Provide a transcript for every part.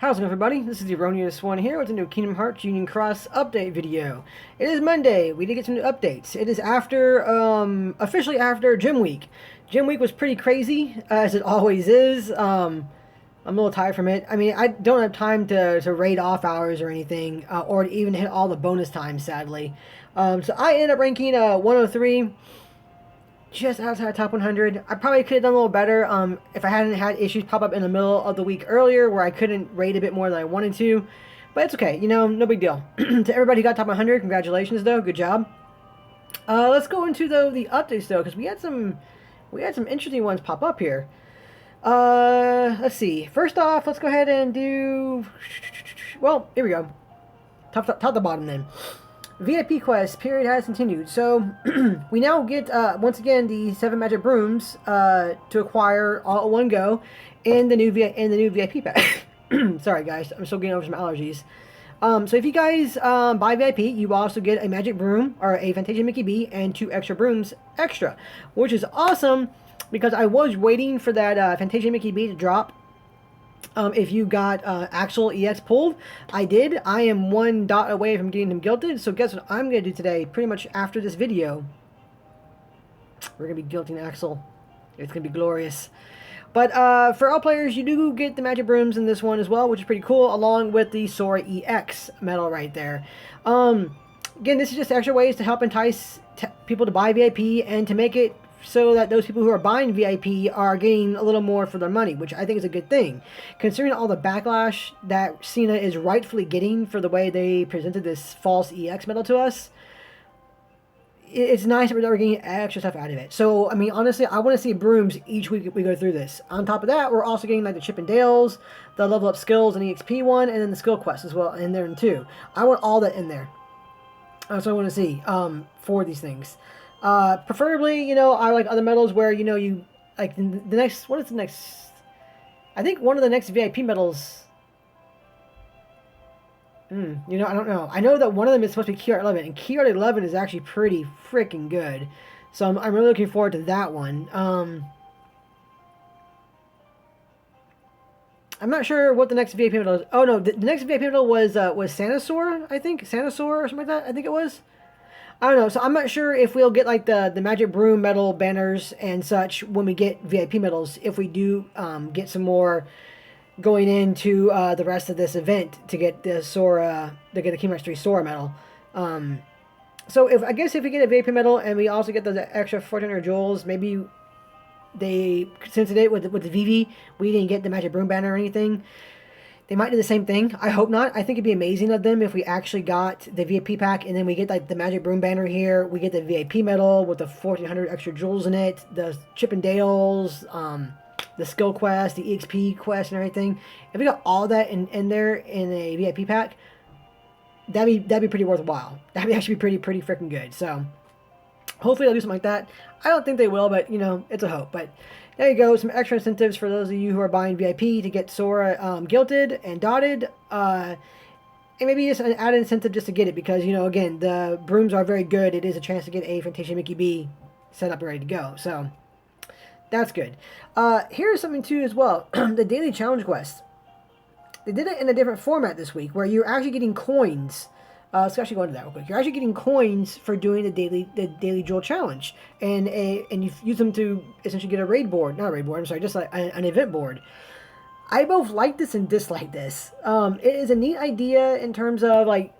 How's it going, everybody? This is the Erroneous One here with a new Kingdom Hearts Union Cross update video. It is Monday. We did get some new updates. It is after, officially after Gym Week. Gym Week was pretty crazy, as it always is. I'm a little tired from it. I mean, I don't have time to raid off hours or anything, or to even hit all the bonus times, sadly. So I ended up ranking 103. Just outside top 100. I probably could have done a little better if I hadn't had issues pop up in the middle of the week earlier where I couldn't rate a bit more than I wanted to. But it's okay, you know, no big deal. To everybody who got top 100, congratulations though, good job. Let's go into the updates though, because we had some interesting ones pop up here. Let's see. First off, let's go ahead and do. Well, here we go. Top to bottom then. VIP quest period has continued. So we now get once again the 7 magic brooms to acquire all at one go in the new VIP pack. Sorry guys, I'm still getting over some allergies. So if you guys buy VIP, you also get a magic broom or a Fantasia Mickey B and 2 extra brooms extra, which is awesome because I was waiting for that Fantasia Mickey B to drop. If you got actual EX pulled, I did. I am 1 dot away from getting him guilted. So guess what I'm going to do today? Pretty much after this video, we're going to be guilting Axel. It's going to be glorious. But for all players, you do get the magic brooms in this one as well, which is pretty cool, along with the Sora EX medal right there. Again, this is just extra ways to help entice people to buy VIP and to make it so that those people who are buying VIP are getting a little more for their money, which I think is a good thing. Considering all the backlash that Cena is rightfully getting for the way they presented this false EX medal to us, it's nice that we're getting extra stuff out of it. So, I mean, honestly, I want to see brooms each week we go through this. On top of that, we're also getting like the Chip and Dales, the level up skills and EXP one, and then the skill quest as well in there too. I want all that in there. That's what I want to see for these things. Preferably, you know, I like other medals where, you know, you, like, the next, what is the next, I think one of the next VIP medals, you know, I don't know. I know that one of them is supposed to be Key Art 11, and Key Art 11 is actually pretty freaking good. So I'm really looking forward to that one. I'm not sure what the next VIP medal is. Oh, no, the next VIP medal was Sanasaur, I think. Sanasaur or something like that, I think it was. I don't know, so I'm not sure if we'll get like the Magic Broom medal banners and such when we get VIP medals, if we do get some more going into the rest of this event to get the Sora, to get the Kingdom Hearts 3 Sora medal. So I guess if we get a VIP medal and we also get the extra 1400 jewels, maybe they, since it with the Vivi, we didn't get the Magic Broom banner or anything. They might do the same thing. I hope not. I think it'd be amazing of them if we actually got the VIP pack and then we get like the Magic Broom banner here. We get the VIP medal with the 1400 extra jewels in it, the Chip and Dales, the skill quest, the EXP quest, and everything. If we got all that in there in a VIP pack, that'd be pretty worthwhile. That'd actually be pretty freaking good. So hopefully they'll do something like that. I don't think they will, but you know, it's a hope. But there you go, some extra incentives for those of you who are buying VIP to get Sora guilted and dotted. And maybe just an added incentive just to get it because, you know, again, the brooms are very good. It is a chance to get a Fantasia Mickey B set up and ready to go. So that's good. Here's something too as well. The daily challenge quest. They did it in a different format this week where you're actually getting coins. Let's actually go into that real quick. You're actually getting coins for doing the daily jewel challenge, and you use them to essentially get a raid board. Not a raid board. I'm sorry, just like an event board. I both like this and dislike this. It is a neat idea in terms of like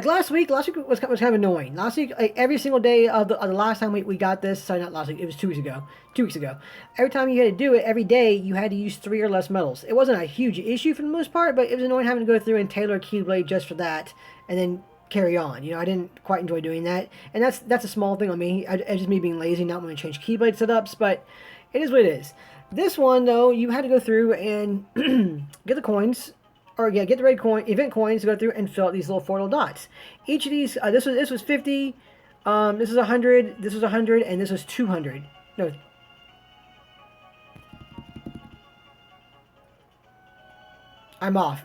last week was kind of annoying. Last week, like every single day of the last time we got this. Sorry, not last week. It was 2 weeks ago. 2 weeks ago. Every time you had to do it, every day you had to use 3 or less medals. It wasn't a huge issue for the most part, but it was annoying having to go through and tailor a Keyblade just for that, and then carry on. You know, I didn't quite enjoy doing that, and that's a small thing on me. It's just me being lazy, not wanting to change Keyblade setups, but it is what it is. This one though, you had to go through and get the coins. Or yeah, get the red event coins to go through and fill out these little 4 little dots. Each of these, this was 50, this was 100, this was 100, and this was 200. No, I'm off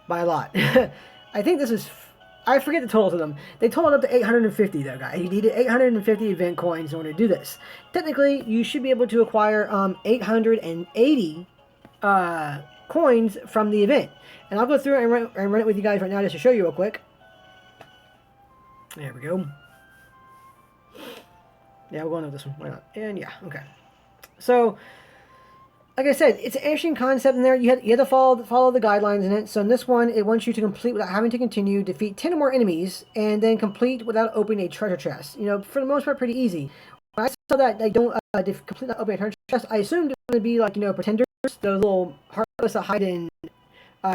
by a lot. I think this is, I forget the totals of them. They totaled up to 850 though, guys. You needed 850 event coins in order to do this. Technically, you should be able to acquire 880 coins from the event. And I'll go through it and run it with you guys right now just to show you real quick. There we go. Yeah, we'll go into this one. Why not? And yeah, okay. So, like I said, it's an interesting concept in there. You have to follow the guidelines in it. So in this one, it wants you to complete without having to continue, defeat 10 or more enemies, and then complete without opening a treasure chest. You know, for the most part, pretty easy. When I saw that they don't complete without opening a treasure chest, I assumed it was going to be like, you know, pretenders, those little heartless that hide in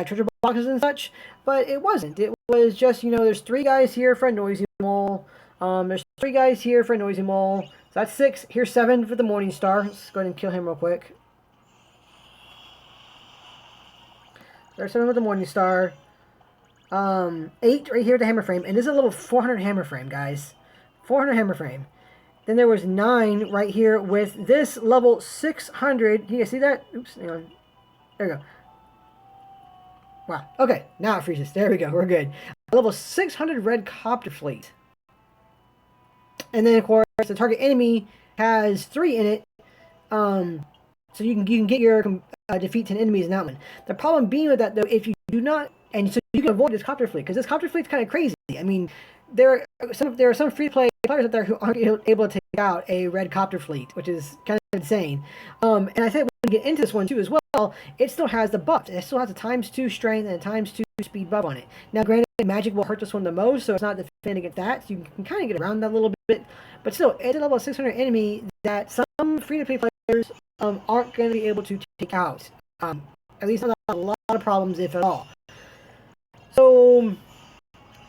treasure boxes and such, but it wasn't. It was just, you know, there's 3 guys here for a noisy mole. There's 3 guys here for a noisy mole. So that's 6. Here's 7 for the Morning Star. Let's go ahead and kill him real quick. There's 7 with the Morning Star. 8 right here at the hammer frame. And this is a level 400 hammer frame, guys. 400 hammer frame. Then there was 9 right here with this level 600. Can you guys see that? Oops, hang on. There we go. Wow. Okay, now it freezes. There we go. We're good. Level 600 red copter fleet. And then, of course, the target enemy has 3 in it. So you can get your defeat 10 enemies in that one. The problem being with that, though, if you do not, and so you can avoid this copter fleet, because this copter fleet's kind of crazy. I mean, there are some free-to-play players out there who aren't able to take out a red copter fleet, which is kind of insane. And I think when we get into this one, too, as well, it still has the buff. It still has a ×2 strength and a ×2 speed buff on it. Now, granted, magic will hurt this one the most, so it's not defending against that. So you can kind of get around that a little bit. But still, it's a level 600 enemy that some free-to-play players aren't going to be able to take out. At least not a lot of problems, if at all. So,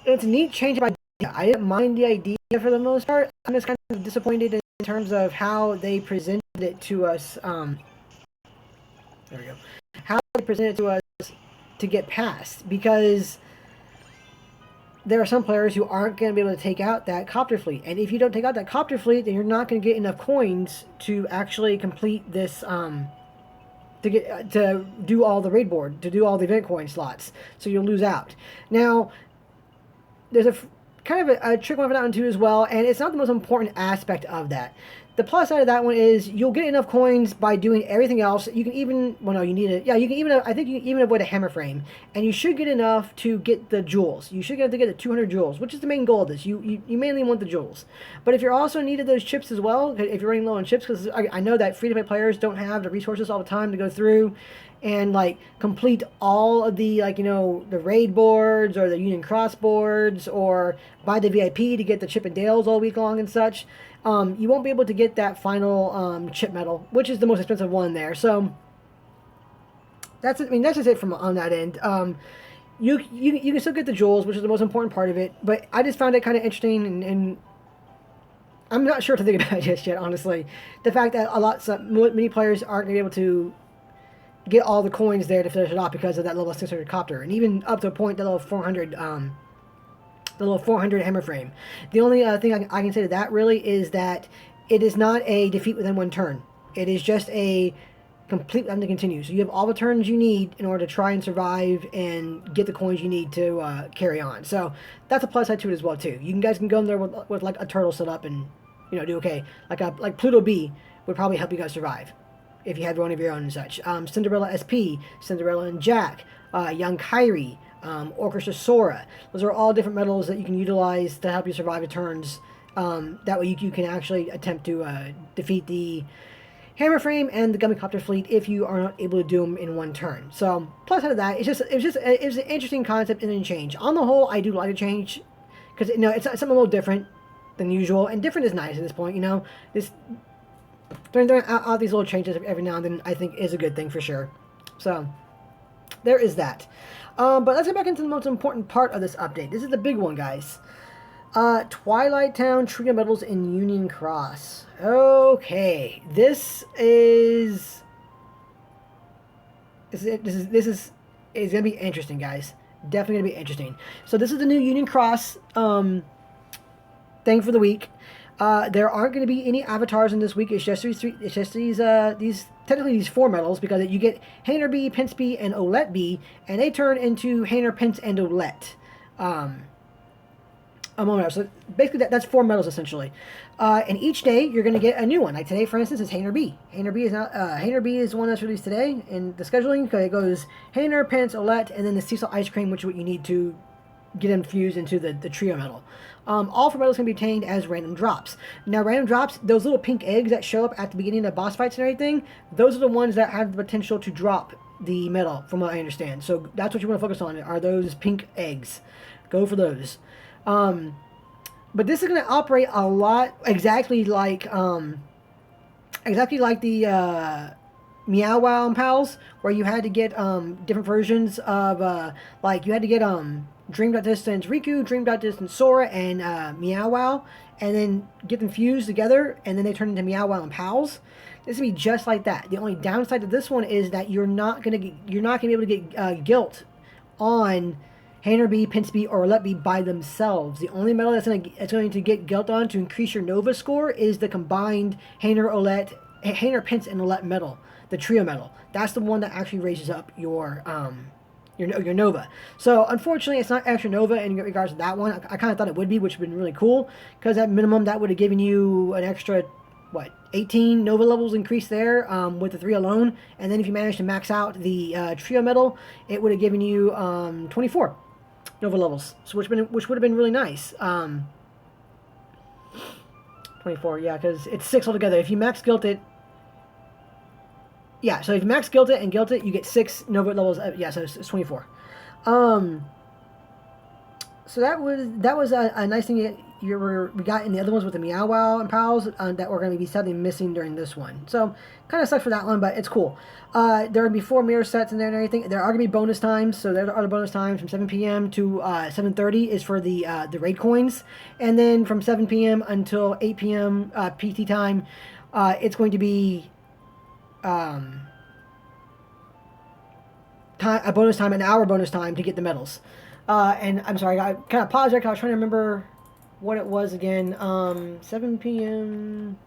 it's a neat change of idea. I didn't mind the idea for the most part. I'm just kind of disappointed in terms of how they presented it to us. There we go. How they presented it to us to get past. Because there are some players who aren't going to be able to take out that copter fleet. And if you don't take out that copter fleet, then you're not going to get enough coins to actually complete this, to do all the raid board, to do all the event coin slots. So you'll lose out. Now, there's a kind of a trick one for that one too as well, and it's not the most important aspect of that. The plus side of that one is you'll get enough coins by doing everything else. You can even, well no, you need it. Yeah, you can even, I think you can even avoid a hammer frame. And you should get enough to get the jewels. You should get to get the 200 jewels, which is the main goal of this. You mainly want the jewels. But if you're also needed those chips as well, if you're running low on chips, because I know that free-to-play players don't have the resources all the time to go through and like complete all of the, like, you know, the raid boards or the Union Cross boards, or buy the VIP to get the Chip and Dales all week long and such. You won't be able to get that final chip medal, which is the most expensive one there. So that's it. I mean, that's just it from on that end. You can still get the jewels, which is the most important part of it. But I just found it kind of interesting, and I'm not sure what to think about it just yet, honestly. The fact that many players aren't going to be able to get all the coins there to finish it off because of that level 600 copter, and even up to a point, that level 400. The little 400 hammer frame. The only thing I can say to that really is that it is not a defeat within one turn. It is just a complete to continue. So you have all the turns you need in order to try and survive and get the coins you need to carry on. So that's a plus side to it as well too. You guys can go in there with like a turtle set up and, you know, do okay. Like Pluto B would probably help you guys survive if you had one of your own and such. Cinderella SP, Cinderella and Jack, Young Kyrie, Orchestra Sora. Those are all different medals that you can utilize to help you survive the turns. That way you can actually attempt to defeat the hammer frame and the Gummicopter fleet if you are not able to do them in one turn. So plus out of that, it was an interesting concept and a change. On the whole, I do like a change because it's something a little different than usual, and different is nice at this point. You know, throwing out these little changes every now and then, I think, is a good thing for sure. So there is that. But let's get back into the most important part of this update. This is the big one, guys. Twilight Town Trio Medals in Union Cross. Okay, this is gonna be interesting, guys. Definitely gonna be interesting. So this is the new Union Cross thing for the week. There aren't going to be any avatars in this week. It's just these technically these 4 medals, because you get Hainer B, Pence B, and Olette B, and they turn into Hainer, Pence, and Olette. Medal. So basically, that's 4 medals essentially. And each day you're going to get a new one. Like today, for instance, is Hainer B. Hainer B is not. Hainer B is the one that's released today in the scheduling. Because it goes Hainer, Pence, Olette, and then the Cecil Ice Cream, which is what you need to get infused into the trio medal. All 4 medals can be obtained as random drops. Now, random drops, those little pink eggs that show up at the beginning of boss fights and everything, those are the ones that have the potential to drop the medal, from what I understand. So that's what you want to focus on, are those pink eggs. Go for those. But this is going to operate a lot exactly like the Meow Wow and Pals, where you had to get different versions of like you had to get Dream.Distance Riku, Dream.Distance Sora, and Meow Wow, and then get them fused together, and then they turn into Meow Wow and Pals. This is gonna be just like that. The only downside to this one is that you're not gonna be able to get guilt on Hainer B, Pence B, or Olette B by themselves. The only medal that's going to get guilt on to increase your Nova score is the combined Hainer, Pence, and Olette medal, the trio medal. That's the one that actually raises up your Nova. So unfortunately, it's not extra Nova in regards to that one. I kind of thought it would be, which would have been really cool, because at minimum that would have given you an extra 18 Nova levels increase there with the 3 alone. And then if you managed to max out the trio medal, it would have given you 24 Nova levels, so which would have been really nice. 24, yeah, because it's 6 altogether. If you max guilt it, yeah, so if you max guilt it and guilt it, you get 6 Nova levels. Yeah, so it's 24. So that was a nice thing we got in the other ones with the Meow Wow and Pals that we're going to be sadly missing during this one. So kind of sucks for that one, but it's cool. There are going to be 4 mirror sets in there and everything. There are going to be bonus times, so there are the bonus times from 7 p.m. to 7:30 is for the raid coins, and then from 7 p.m. until 8 p.m. PT time, it's going to be a bonus time, an hour bonus time to get the medals. And I'm sorry, I kind of paused there because I was trying to remember what it was again. 7 p.m.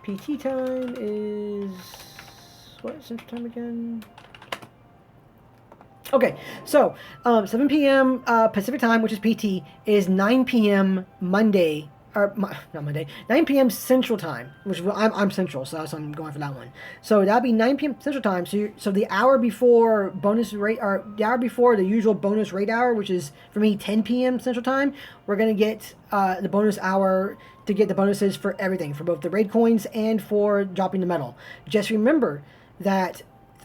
PT time is what Central Time again? Okay, so 7 p.m. Pacific Time, which is PT, is 9 p.m. Monday. Or not Monday, 9 p.m. Central Time, which I'm Central, so I'm going for that one. So that'll be 9 p.m. Central Time. So the hour before bonus rate, or the hour before the usual bonus rate hour, which is for me 10 p.m. Central Time, we're gonna get the bonus hour to get the bonuses for everything, for both the raid coins and for dropping the medal. Just remember that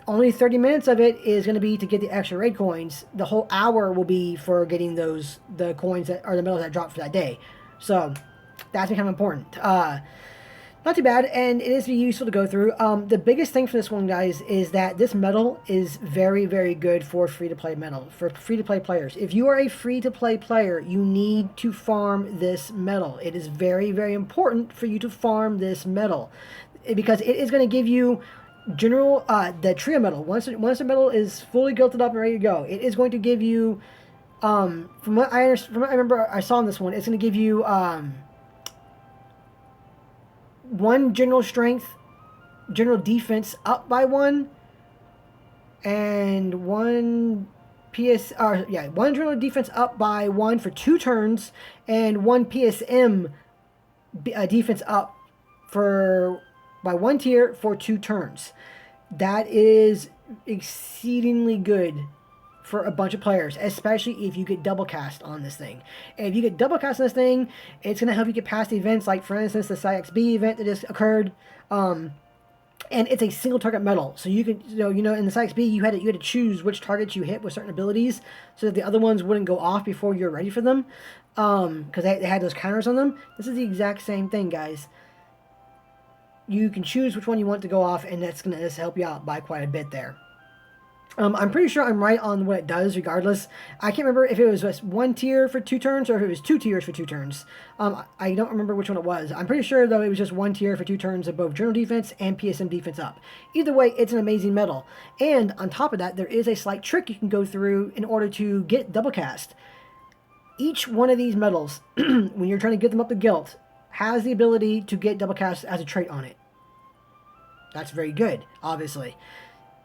only 30 minutes of it is going to be to get the extra raid coins. The whole hour will be for getting the coins that are the medals that drop for that day. So that's kind of important. Not too bad, and it is useful to go through. The biggest thing for this one, guys, is that this medal is very, very good for free-to-play players. If you are a free-to-play player, you need to farm this medal. It is very, very important for you to farm this medal, because it is going to give you the trio medal. Once the medal is fully guilted up and ready to go, it is going to give you, from what I remember I saw in this one, it's going to give you 1 general strength, general defense up by 1, and 1 1 general defense up by 1 for 2 turns, and 1 PSM defense up by 1 tier for 2 turns. That is exceedingly good for a bunch of players, especially if you get double cast on this thing. And if you get double cast on this thing, it's going to help you get past events like, for instance, the CyXB event that just occurred. And it's a single target medal, so you can, in the CyXB you had to choose which targets you hit with certain abilities, so that the other ones wouldn't go off before you're ready for them, because they had those counters on them. This is the exact same thing, guys. You can choose which one you want to go off, and that's going to just help you out by quite a bit there. I'm pretty sure I'm right on what it does regardless. I can't remember if it was just 1 tier for 2 turns or if it was 2 tiers for 2 turns. I don't remember which one it was. I'm pretty sure, though, it was just 1 tier for 2 turns of both general defense and PSM defense up. Either way, it's an amazing medal. And on top of that, there is a slight trick you can go through in order to get double cast. Each one of these medals, when you're trying to get them up to guilt, has the ability to get double cast as a trait on it. That's very good, obviously.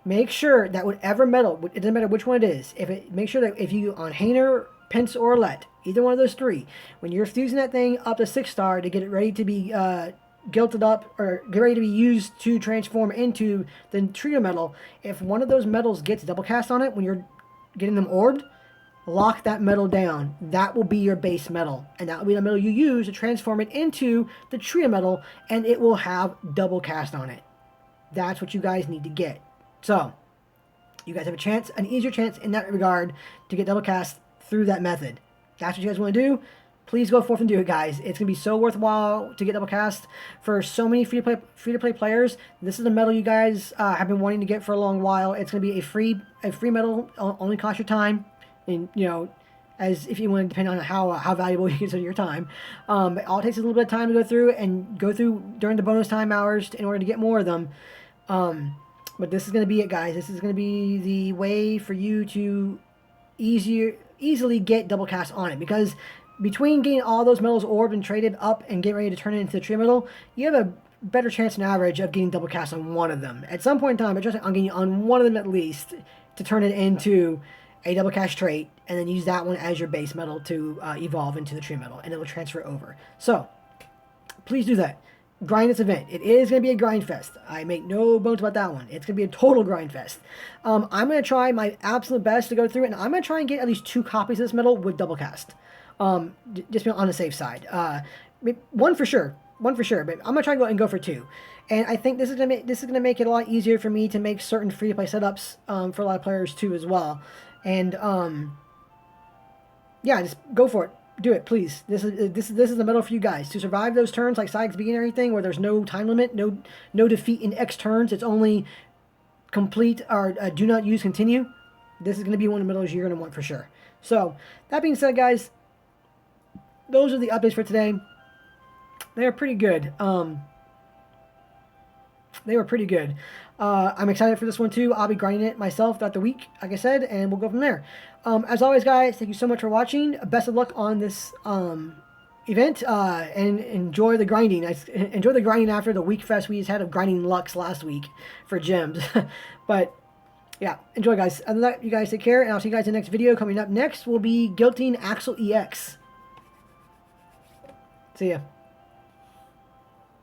Make sure that whatever medal, it doesn't matter which one it is, make sure that if you on Hainer, Pence, or Olette, Either one of those three. When you're fusing that thing up to 6-star to get it ready to be gilded up or get ready to be used to transform into the trio metal, if one of those metals gets double cast on it when you're getting them orbed, lock that metal down. That will be your base metal, and that will be the metal you use to transform it into the trio metal, and it will have double cast on it. That's what you guys need to get. So you guys have a chance, an easier chance in that regard to get double cast through that method. That's what you guys want to do. Please go forth and do it, guys. It's going to be so worthwhile to get double cast for so many free-to-play players. This is a medal you guys have been wanting to get for a long while. It's going to be a free medal, only cost your time. And, you know, as if you want to depend on how valuable you consider your time. It all takes a little bit of time to go through during the bonus time hours in order to get more of them. But this is going to be it, guys. This is going to be the way for you to easily get double cast on it, because between getting all those metals orbed and traded up and getting ready to turn it into the trio metal, you have a better chance than average of getting double cast on one of them. At some point in time, but just I'm getting on one of them at least to turn it into a double cast trait, and then use that one as your base metal to evolve into the trio metal, and it will transfer over. So please do that. Grind this event. It is going to be a grind fest. I make no bones about that one. It's going to be a total grind fest. I'm going to try my absolute best to go through it, and I'm going to try and get at least 2 copies of this metal with double cast. Just on the safe side. One for sure, but I'm gonna try and go for 2. And I think this is gonna make it a lot easier for me to make certain free to play setups for a lot of players too as well. And yeah, just go for it. Do it, please. This is the medal for you guys to survive those turns like Sykes being and everything, where there's no time limit, no defeat in X turns. It's only complete or do not use continue. This is gonna be one of the medals you're gonna want for sure. So that being said, guys, those are the updates for today. They are pretty good. They were pretty good. I'm excited for this one too. I'll be grinding it myself throughout the week, like I said, and we'll go from there. As always, guys, thank you so much for watching. Best of luck on this event, and enjoy the grinding. Enjoy the grinding after the week fest we just had of grinding Lux last week for gems. But yeah, enjoy, guys. Other than that, you guys take care, and I'll see you guys in the next video. Coming up next will be Guillotine Axle EX. See ya.